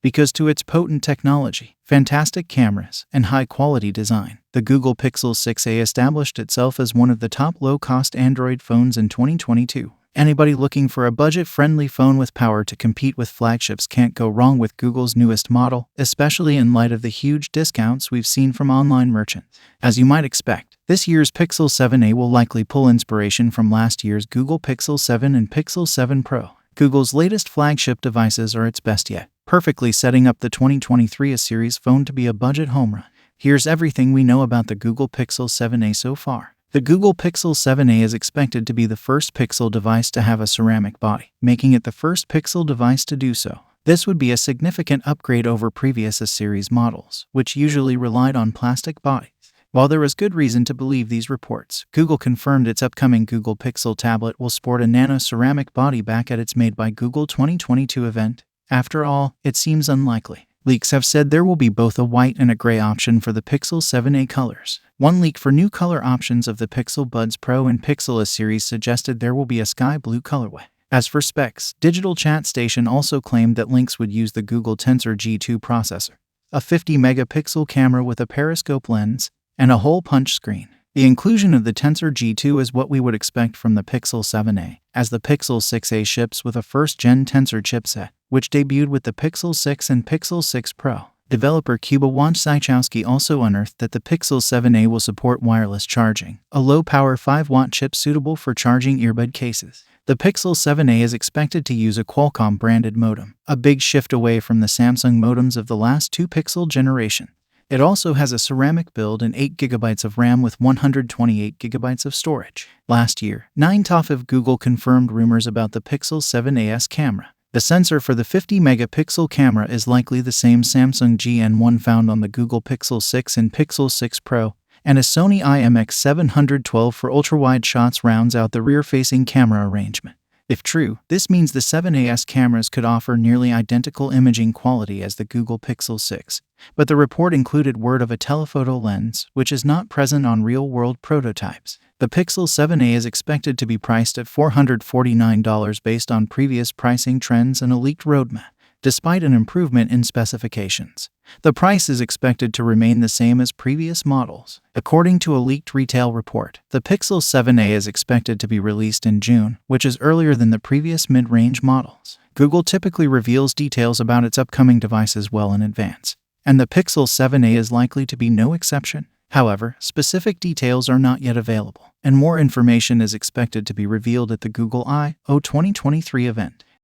because to its potent technology, fantastic cameras, and high-quality design, the Google Pixel 6a established itself as one of the top low-cost Android phones in 2022. Anybody looking for a budget-friendly phone with power to compete with flagships can't go wrong with Google's newest model, especially in light of the huge discounts we've seen from online merchants. As you might expect, this year's Pixel 7a will likely pull inspiration from last year's Google Pixel 7 and Pixel 7 Pro. Google's latest flagship devices are its best yet, perfectly setting up the 2023 series phone to be a budget home run. Here's everything we know about the Google Pixel 7a so far. The Google Pixel 7a is expected to be the first Pixel device to have a ceramic body, making it the first Pixel device to do so. This would be a significant upgrade over previous series models, which usually relied on plastic bodies. While there is good reason to believe these reports, Google confirmed its upcoming Google Pixel tablet will sport a nano-ceramic body back at its Made by Google 2022 event. After all, it seems unlikely. Leaks have said there will be both a white and a gray option for the Pixel 7a colors. One leak for new color options of the Pixel Buds Pro and Pixel series suggested there will be a sky blue colorway. As for specs, Digital Chat Station also claimed that Lynx would use the Google Tensor G2 processor, a 50-megapixel camera with a periscope lens, and a hole punch screen. The inclusion of the Tensor G2 is what we would expect from the Pixel 7a, as the Pixel 6a ships with a first-gen Tensor chipset, which debuted with the Pixel 6 and Pixel 6 Pro. Developer Kuba Wojciechowski also unearthed that the Pixel 7a will support wireless charging, a low-power 5-watt chip suitable for charging earbud cases. The Pixel 7a is expected to use a Qualcomm-branded modem, a big shift away from the Samsung modems of the last two Pixel generations. It also has a ceramic build and 8GB of RAM with 128GB of storage. Last year, 9TOF of Google confirmed rumors about the Pixel 7a's camera. The sensor for the 50-megapixel camera is likely the same Samsung GN1 found on the Google Pixel 6 and Pixel 6 Pro, and a Sony IMX712 for ultra-wide shots rounds out the rear-facing camera arrangement. If true, this means the 7a's cameras could offer nearly identical imaging quality as the Google Pixel 6, but the report included word of a telephoto lens, which is not present on real-world prototypes. The Pixel 7a is expected to be priced at $449 based on previous pricing trends and a leaked roadmap. Despite an improvement in specifications, the price is expected to remain the same as previous models. According to a leaked retail report, the Pixel 7a is expected to be released in June, which is earlier than the previous mid-range models. Google typically reveals details about its upcoming devices well in advance, and the Pixel 7a is likely to be no exception. However, specific details are not yet available, and more information is expected to be revealed at the Google I/O 2023 event.